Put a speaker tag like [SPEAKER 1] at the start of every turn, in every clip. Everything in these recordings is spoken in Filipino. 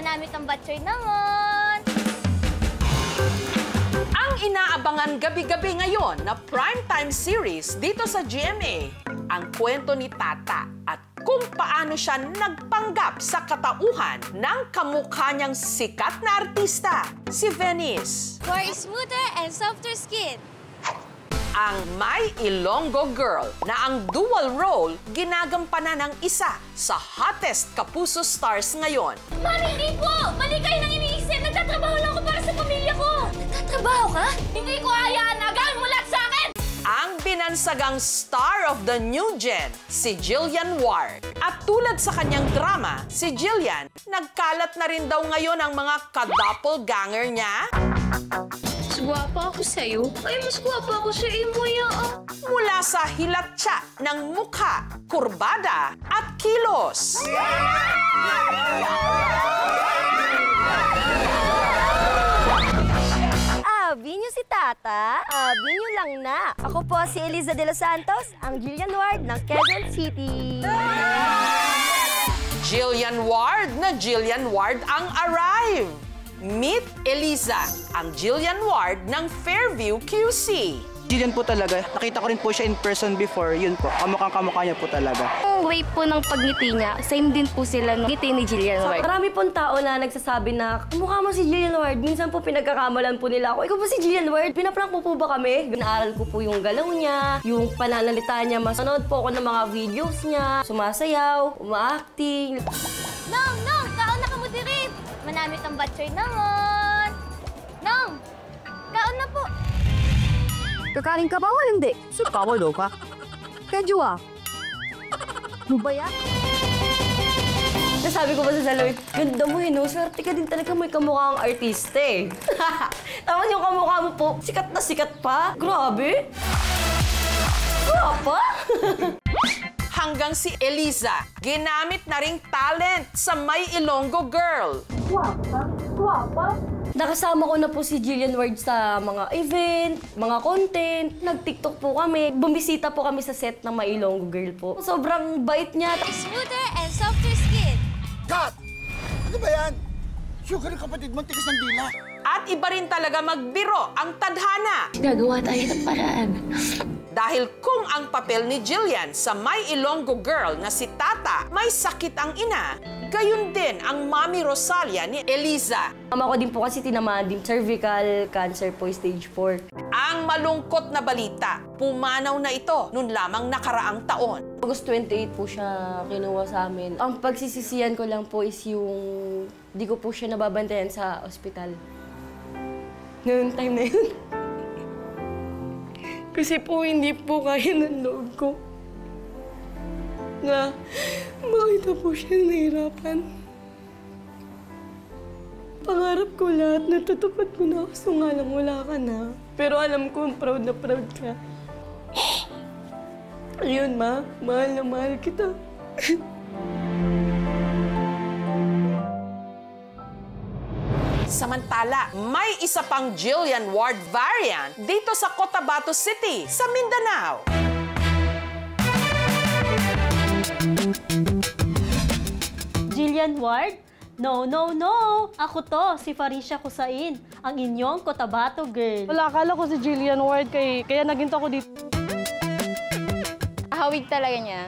[SPEAKER 1] Manamit ang batchoy naman.
[SPEAKER 2] Ang inaabangan gabi-gabi ngayon na primetime series dito sa GMA, ang kwento ni Tata at kung paano siya nagpanggap sa katauhan ng kamukha niyang sikat na artista, si Venice.
[SPEAKER 1] For smoother and softer skin.
[SPEAKER 2] Ang My Ilonggo Girl na ang dual role ginagampanan ng isa sa hottest kapuso stars ngayon.
[SPEAKER 1] Mami, hindi po! Mali kayo nang iniisip! Nagtatrabaho lang ako para sa pamilya ko! Nagtatrabaho ka? Hindi ko hayaan na gawin mo lahat sa akin!
[SPEAKER 2] Ang binansagang star of the new gen, si Jillian Ward. At tulad sa kanyang drama, si Jillian, nagkalat na rin daw ngayon ang mga ka-doppelganger niya.
[SPEAKER 1] Mas guwapa ako sa'yo. Ay, mas guwapa ako sa iyo,
[SPEAKER 2] Mula sa hilatsa ng mukha, kurbada at kilos.
[SPEAKER 3] Abi niyo si Tata, abi niyo lang na. Ako po si Eliza de los Santos, ang Jillian Ward ng Quezon City.
[SPEAKER 2] Jillian Ward na Jillian Ward ang arrive. Meet Eliza, ang Jillian Ward ng Fairview QC.
[SPEAKER 4] Jillian po talaga. Nakita ko rin po siya in person before. Yun po, kamukhang-kamukha niya po talaga.
[SPEAKER 5] Ang way po ng pagngiti niya, same din po sila ng ngiti ni Jillian Ward.
[SPEAKER 3] Marami pong tao na nagsasabi na, mukha mo si Jillian Ward. Minsan po pinagkakamalan po nila ako. Ikaw ba si Jillian Ward? Pinaprank po ba kami? Naaral ko po yung galaw niya, yung pananalita niya. Manood po ako ng mga videos niya. Sumasayaw, uma-acting.
[SPEAKER 1] Nong! Kaon na ka mo diri! Manamit ang batchoy naman! Nong! Kaon na po!
[SPEAKER 6] Kakain ka ba o hindi?
[SPEAKER 4] Kawalo ka.
[SPEAKER 6] Kedyo ah. Ano ba yan?
[SPEAKER 3] Nasabi ko ba sa salawin, ganda mo no? Swerte ka din talaga may kamukhang artista eh. Tapos yung kamukha mo po, sikat na sikat pa. Grabe! Guwapa!
[SPEAKER 2] Hanggang si Eliza, ginamit na ring talent sa My Ilonggo Girl.
[SPEAKER 3] Nakasama ko na po si Jillian Ward sa mga event, mga content. Nag-TikTok po kami. Bumisita po kami sa set ng My Ilonggo Girl po. Sobrang bait niya.
[SPEAKER 1] Smoother and softer skin.
[SPEAKER 7] Kat! Ano ba yan? Sugar ng kapatid mo, tigas ng dila.
[SPEAKER 2] At iba rin talaga magbiro ang tadhana.
[SPEAKER 5] Gagawa tayo ng paraan.
[SPEAKER 2] Dahil kung ang papel ni Jillian sa My Ilonggo Girl na si Tata may sakit ang ina, gayon din ang Mami Rosalia ni Eliza.
[SPEAKER 3] Mama ko din po kasi tinamaan din cervical cancer po, stage 4.
[SPEAKER 2] Ang malungkot na balita, pumanaw na ito noon lamang nakaraang taon.
[SPEAKER 3] August 28 po siya kinuha sa amin. Ang pagsisisihan ko lang po is yung di ko po siya nababantayan sa ospital. Noong time na yun. Kasi po hindi po kaya ng loob ko na makita po siya nahihirapan. Pangarap ko lahat, natutupad ko na, kaso nga lang wala ka na. Pero alam ko, proud na proud ka. Ayun, Ma. Mahal na mahal kita.
[SPEAKER 2] Samantala, may isa pang Jillian Ward variant dito sa Cotabato City, sa Mindanao.
[SPEAKER 8] Jillian Ward? No. Ako to, si Farisha Kusain, ang inyong Cotabato girl.
[SPEAKER 9] Wala, akala ko si Jillian Ward, kaya naginto ako dito.
[SPEAKER 5] Hawig talaga niya.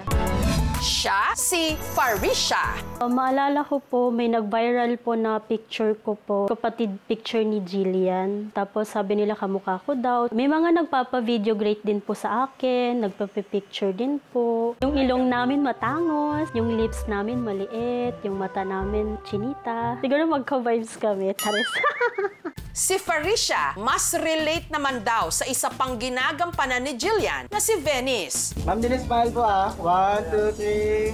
[SPEAKER 2] Siya si Farisha.
[SPEAKER 8] Maalala ko po, may nag-viral po na picture ko po. Kapatid picture ni Jillian. Tapos sabi nila kamukha ko daw. May mga nagpapa-video great din po sa akin. Nagpapa-picture din po. Yung ilong namin matangos. Yung lips namin maliit. Yung mata namin chinita. Siguro magka-vibes kami. Charis.
[SPEAKER 2] Si Farisha, mas relate naman daw sa isa pang ginagampanan ni Jillian na si Venice.
[SPEAKER 7] Ma'am Denise, smile po ah. 1, 2,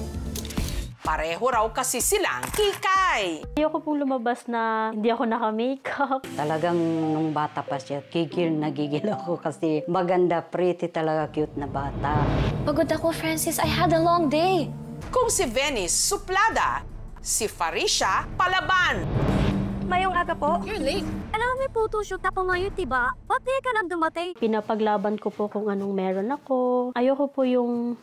[SPEAKER 7] 3.
[SPEAKER 2] Pareho raw kasi silang kikay.
[SPEAKER 8] Ayoko pong lumabas na hindi ako naka-makeup.
[SPEAKER 10] Talagang nung bata pa siya, nagigil ako kasi maganda, pretty talaga, cute na bata.
[SPEAKER 1] Pagod ako, Francis. I had a long day.
[SPEAKER 2] Kung si Venice suplada, si Farisha palaban.
[SPEAKER 3] Mayong aga po.
[SPEAKER 1] You're late.
[SPEAKER 6] Alam mo, may photoshoot ako ngayon, diba? Ba't di ka lang dumating?
[SPEAKER 8] Pinapaglaban ko po kung anong meron ako. Ayoko po yung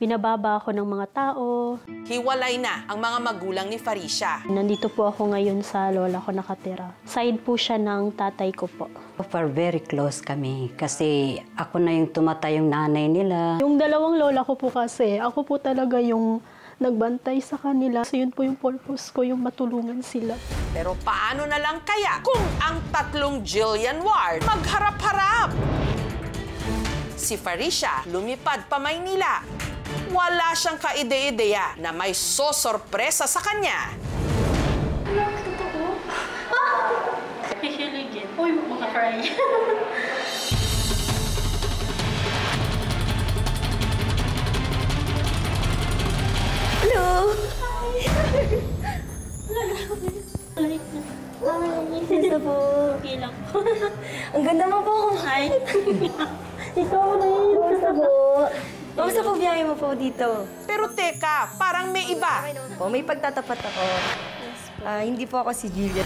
[SPEAKER 8] Binababa ako ng mga tao.
[SPEAKER 2] Hiwalay na ang mga magulang ni Faricia.
[SPEAKER 8] Nandito po ako ngayon sa lola ko nakatira. Side po siya ng tatay ko po.
[SPEAKER 10] Very close kami kasi ako na yung tumatay yung nanay nila.
[SPEAKER 8] Yung dalawang lola ko po kasi, ako po talaga yung nagbantay sa kanila. So yun po yung purpose ko, yung matulungan sila.
[SPEAKER 2] Pero paano na lang kaya kung ang tatlong Jillian Ward magharap-harap? Si Faricia lumipad pa Maynila. Wala siyang kaide-ideya na may sosorpresa sa kanya.
[SPEAKER 8] Hihiligin. Uy, makakry.
[SPEAKER 3] Hello! Kumusta po?
[SPEAKER 8] Okay lang.
[SPEAKER 3] Ang ganda mo po.
[SPEAKER 8] Hi. Ikaw na yun.
[SPEAKER 3] Kumusta po? Kumusta po biyahe mo po dito?
[SPEAKER 2] Pero teka, parang may iba.
[SPEAKER 3] Po, may pagtatapat ako. Hindi po ako si Jillian.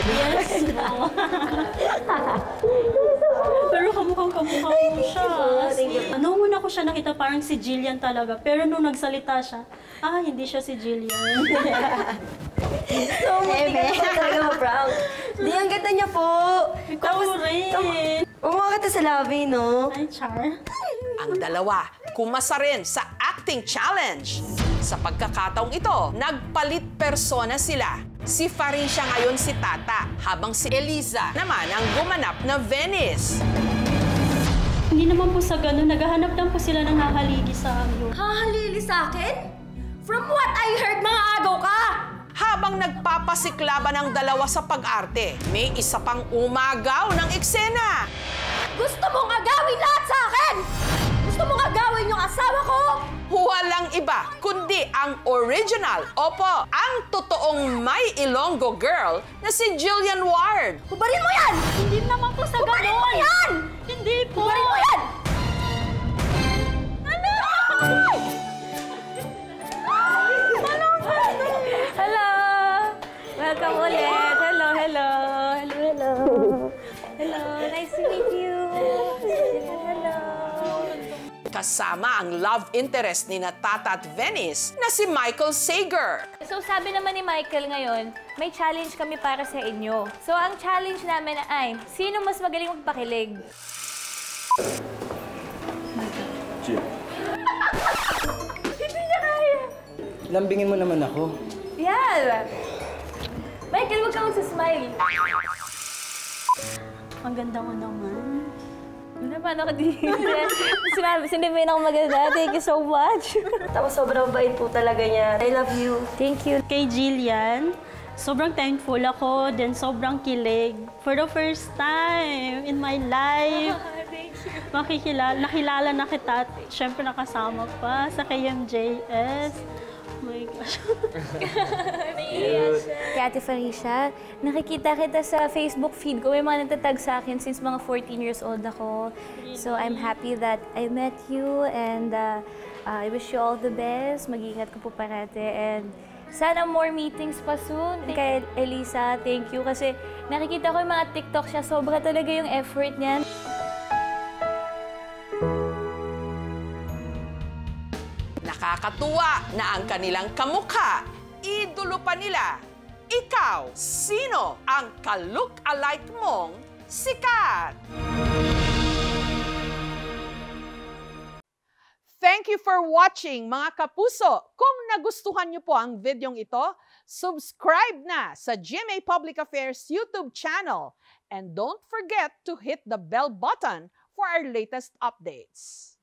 [SPEAKER 8] Yes. Pero kamukha mo siya. Noong una ko siya nakita, parang si Jillian talaga. Pero nung nagsalita siya, hindi siya si Jillian.
[SPEAKER 3] So, munti ka talaga ma-proud. Di, ang ganda niya po.
[SPEAKER 8] Ikaw rin.
[SPEAKER 3] Umakata sa labi, no?
[SPEAKER 8] Ay, Char.
[SPEAKER 2] Ang dalawa, kumasa rin sa acting challenge. Sa pagkakataong ito, nagpalit persona sila. Si Faricia ngayon si Tata, habang si Eliza naman ang gumanap na Venice.
[SPEAKER 8] Hindi naman po sa ganun. Naghahanap lang po sila ng hahaligi sa amin.
[SPEAKER 1] Hahalili sa akin? From what I heard, mga agaw ka!
[SPEAKER 2] Habang nagpapasiklaban ang dalawa sa pag-arte, may isa pang umagaw ng eksena.
[SPEAKER 1] Gusto mong agawin lahat sa akin! Gusto mong agawin yung asawa ko?
[SPEAKER 2] Walang iba kundi ang original, opo, ang totoong may Ilonggo girl na si Jillian Ward.
[SPEAKER 1] Hubarin mo yan!
[SPEAKER 8] Hindi naman po sa ganun.
[SPEAKER 1] Hubarin mo yan!
[SPEAKER 8] Hindi po.
[SPEAKER 1] Hubarin mo yan!
[SPEAKER 3] Hello! Welcome ulit. Hello. Hello, nice to meet you. Hello.
[SPEAKER 2] Kasama ang love interest ni Tata at Venice na si Michael Sager.
[SPEAKER 1] So sabi naman ni Michael ngayon, may challenge kami para sa inyo. So ang challenge namin ay, sino mas magaling magpakilig? Hindi niya kaya.
[SPEAKER 4] Lambingin mo naman ako.
[SPEAKER 1] Yeah! Michael, huwag ka magsasmile.
[SPEAKER 8] Ang ganda mo naman.
[SPEAKER 1] Ano ba ako dito? Sinabi ako maganda. Thank you so much.
[SPEAKER 3] Tapos sobrang bait po talaga niya. I love you. Thank you.
[SPEAKER 8] Kay Jillian, sobrang thankful ako, then sobrang kilig. For the first time in my life, nakilala na kita at syempre nakasama pa sa KMJS. Oh my gosh.
[SPEAKER 1] Kay Ate Faricia, nakikita kita sa Facebook feed ko. May mga nagtatag sa akin since mga 14 years old ako. So I'm happy that I met you and I wish you all the best. Mag-ingat ka po parate and sana more meetings pa soon. Kay Eliza, thank you kasi nakikita ko yung mga TikTok siya. Sobra talaga yung effort niya.
[SPEAKER 2] Nakakatuwa na ang kanilang kamukha, idolo pa nila. Ikaw, sino ang ka-look-alike mong sikat? Thank you for watching, mga kapuso. Kung nagustuhan niyo po ang videong ito, subscribe na sa GMA Public Affairs YouTube channel. And don't forget to hit the bell button for our latest updates.